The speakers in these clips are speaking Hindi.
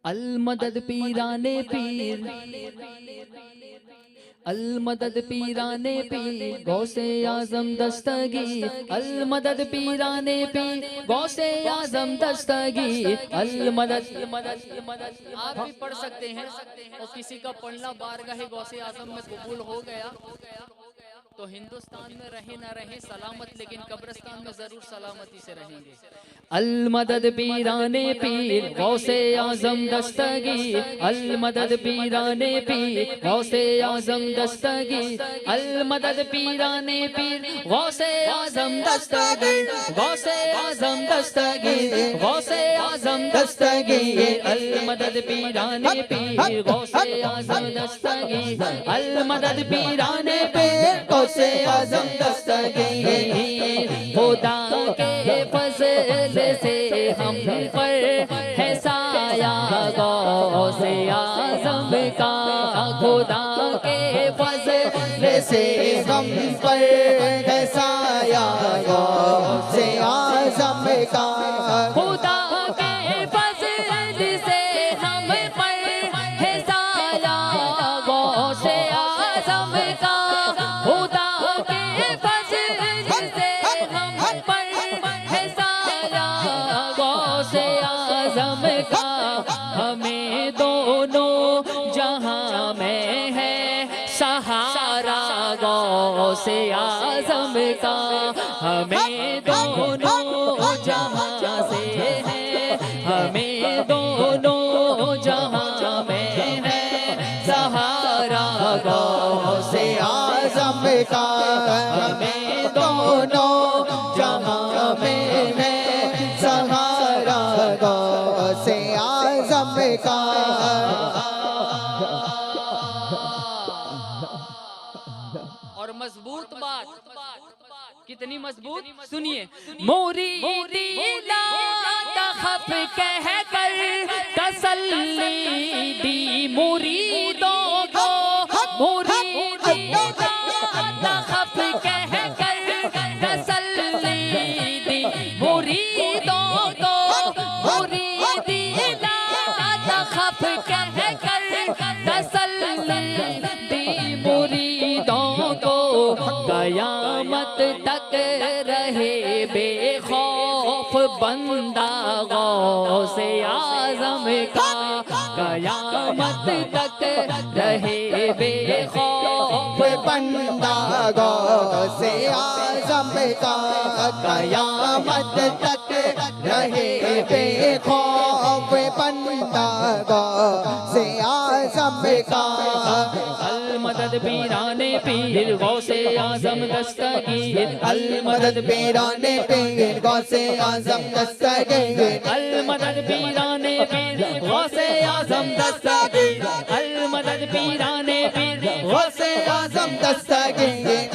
अल मदद पीराने पीर, अल मदद पीराने पीर, गौसे आजम दस्तगीर। अल मदद पीराने पीर, गौसे आजम दस्तगीर। अल मदद। आप भी पढ़ सकते हैं, और किसी का पढ़ना बारगाह गौसे आजम में कबूल हो गया तो हिंदुस्तान में रहे ना रहे सलामत, लेकिन कब्रिस्तान में जरूर सलामती से रहेंगे। अल मदद पीराने पीर, गौसे आजम दस्तगीर। अल मदद पीराने पीर, गौसे आजम दस्तगीर। अल मदद पीराने पीर, गौसे आजम दस्तगीर। गौसे आजम दस्तगीर, गौसे आजम दस्तगीर। अल मदद पीराने पीर, गौसे आजम दस्तगीर। अल मदद पीराने पीर, गौसे आजम दस्तगीर। खुदा के फज़ल से हम पर है साया गौसे आजम का। खुदा के फज़ल से हम पर है साया गौसे आजम का। खुदा के फज़ल से हम पर है साया गौसे आजम का। खुदा के फज़ल से हम पर है साया गौसे आजम का। हमें दोनों जहां में है सहारा गौसे आजम का। हमें दोनों जहां से है, हमें दोनों जहां में है सहारा गौसे आजम का। हमें दोनों जहां में है सहारा गौसे आजम का। और मजबूत बात, कितनी मजबूत, सुनिए। मोरी दीला तखफ कह कर तसल्ली दी मुरीदों को। मोरी दीला तखफ कह कर तसल्ली दी मुरीदों को। मोरी दीला तखफ कह कर तसल्ली दी मुरीदों को। कयामत तक रहे बेखौफ बंदा गौसे आजम का। कयामत तक रहे बेखौफ बंदा गौसे आजम का। कयामत तक रहे बेखौफ बंदा गौसे आजम का। अल मदद पीराने पीर, गौसे आजम दस्तगीर। अल मदद पीराने पीर, गौसे आजम दस्तगीर। अल मदद पीराने पीर, गौसे आजम दस्तगीर। अल मदद पीराने पीर, गौसे आजम दस्तगीर।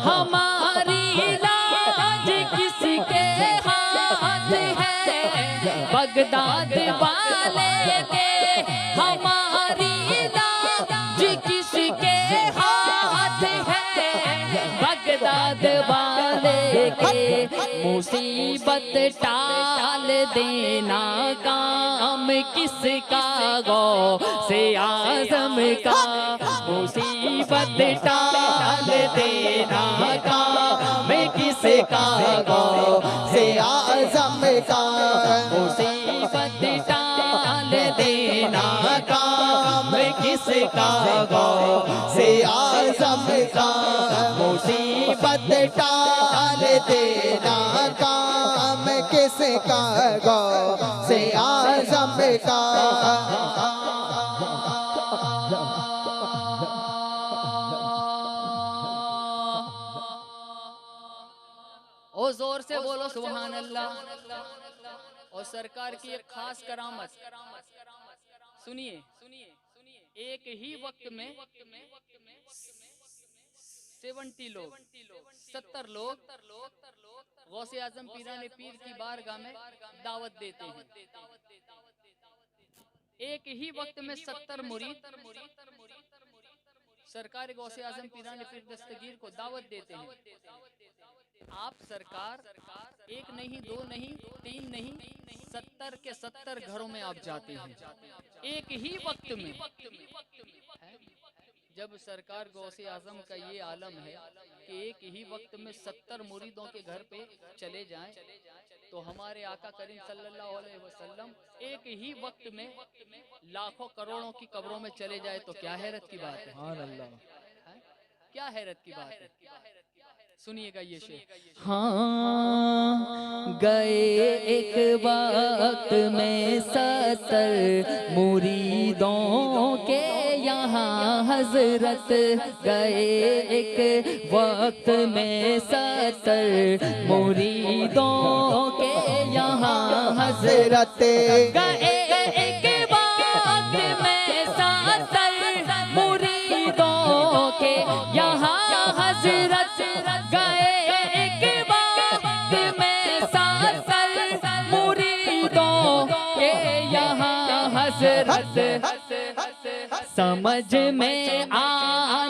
हमारी लाज किसके हाथ है, बगदाद वाले के। हमारी किसके हाथ है, बगदाद वाले के। मुसीबत टाल देना काम किसका गौसे आजम का। मुसीबत टाल देना काम किसका गौसे आजम का। मुसीबत टाल देना काम किसका गौसे आजम का। मुसीबत टाल देना काम किसका गौसे आजम का। ओ जोर से बोलो सुभान अल्लाह। और सरकार की एक खास करामत सुनिए। एक ही वक्त में 70 लोग 70 लोग गौसे आजम पीराने पीर की बारगाह में दावत देते हैं। एक ही वक्त में 70 मुरीद सरकार गौसे आजम पीराने पीर दस्तगीर को दावत देते हैं। आप सरकार एक नहीं, दो नहीं, तीन नहीं, 70 के 70 घरों में आप जाते हैं एक ही वक्त में। जब सरकार गौसे आजम का ये आलम है कि एक ही वक्त में 70 मुरीदों के घर पे चले जाएं, तो हमारे आका करीम सल्लल्लाहु अलैहि वसल्लम एक ही वक्त में लाखों करोड़ों की कब्रों में चले जाए तो क्या हैरत की बात है। क्या हैरत की बात है। सुनिएगा ये शेर। हाँ गए एक वक्त में 70 मुरीदों के यहाँ हजरत, गए एक वक्त में 70 मुरीदों के यहाँ हजरत, गए एक वक्त में 70 मुरीदों के यहाँ हजरत, गए एक वक्त में 70 मुरीदों के यहाँ हजरत। समझ में आ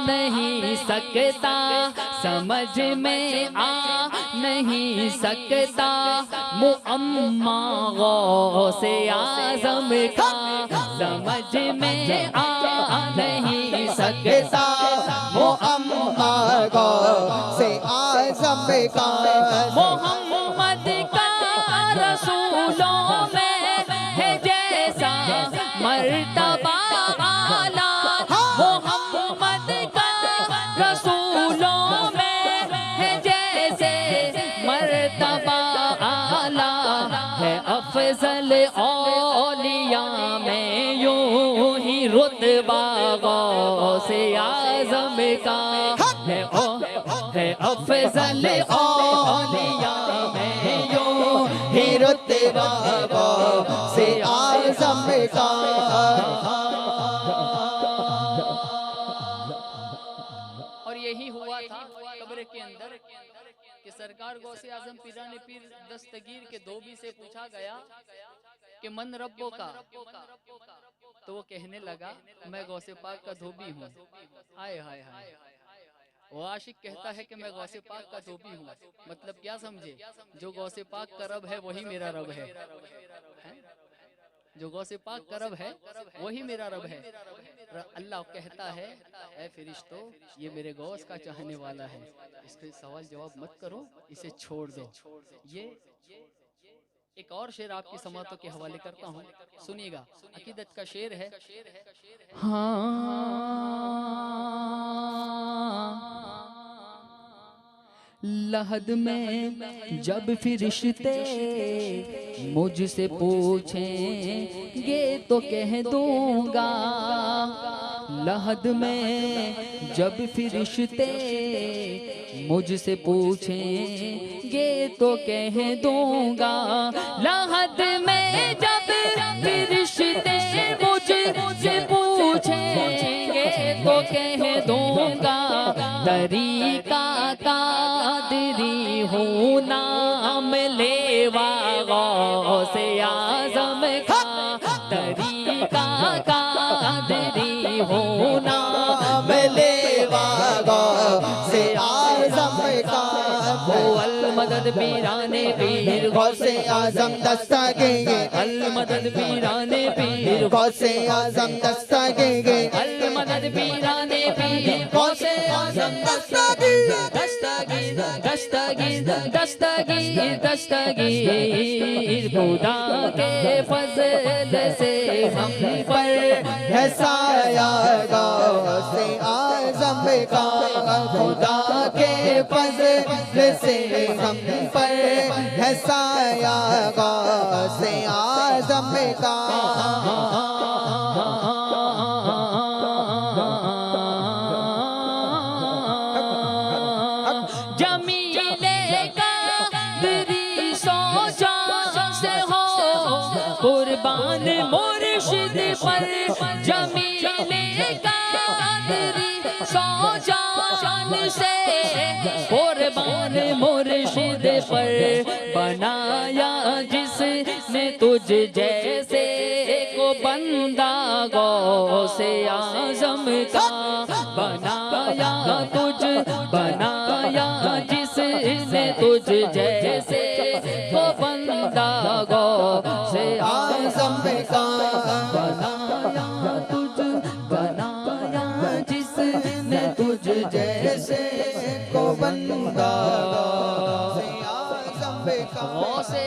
नहीं सकता, समझ में आ नहीं सकता मुअम्मा गौसे आज़म का, समझ में आ नहीं सकता मुअम्मा गौसे आज़म का, मोहम्मद का रसूलों में है जैसा मर्तबा आला, मोहम्मद का रसूलों में है जैसे मर्तबा आला, है अफजल औलिया में यूं ही रुतबा गौसे आज़म का, है अफजल औलिया में यूं ही रुतबा गौसे आज़म का। और यही हुआ था कब्र के अंदर कि सरकार गौसे आजम पीराने पीर दस्तगीर के धोबी से पूछा गया कि मन रब्बो का, तो वो कहने लगा मैं गौसे पाक का धोबी हूँ। हाय हाय हाय, वो आशिक कहता है कि मैं गौसे पाक का धोबी हूँ, मतलब क्या समझे, जो गौसे पाक का रब है वही मेरा रब है, जो गौसे पाक का रब है वही मेरा रब है। अल्लाह कहता है ऐ फरिश्तों ये मेरे गौस का चाहने वाला है, इसके सवाल जवाब मत करो, इसे छोड़ दो। ये एक और शेर आपकी समातों के हवाले करता हूँ, सुनिएगा। अकीदत का शेर है। लहद में जब फिरिश्ते मुझसे पूछेंगे तो कह दूंगा, लहद में जब फिरिश्ते मुझसे पूछेंगे तो कह दूंगा, लहद में जब फिरिश्ते मुझसे पूछेंगे तो कह दूंगा, तरीका कादरी हूँ नाम लेवा गौसे आज़म का, तरीका कादरी हूँ नाम लेवा गौसे आज़म का, वो अल मदद पीराने पीर गौसे आज़म दस्तगीर, अल मदद पीराने पीर गौसे आज़म दस्तगीर, अल मदद पीराने पीर गौसे आज़म दस्तगीर, दस्तगीर दस्तगीर दस्तगीर दस्तगीर, खुदा के फजल से हम पर है साया गौसे आज़म का, खुदा के फजल से हम पर है साया गौसे आज़म का। कुर्बान मुर्शिद पर जमीले कादरी सौ जान से, कुर्बान मुर्शिद पर बनाया जिसने तुझ जैसे को बंदा गौसे आज़म का, बनाया तुझ बनाया जिसने तुझ जैसे को बंदा गो से आजम का बनाया जिसने तुझ जैसे को बंदा से आजम का से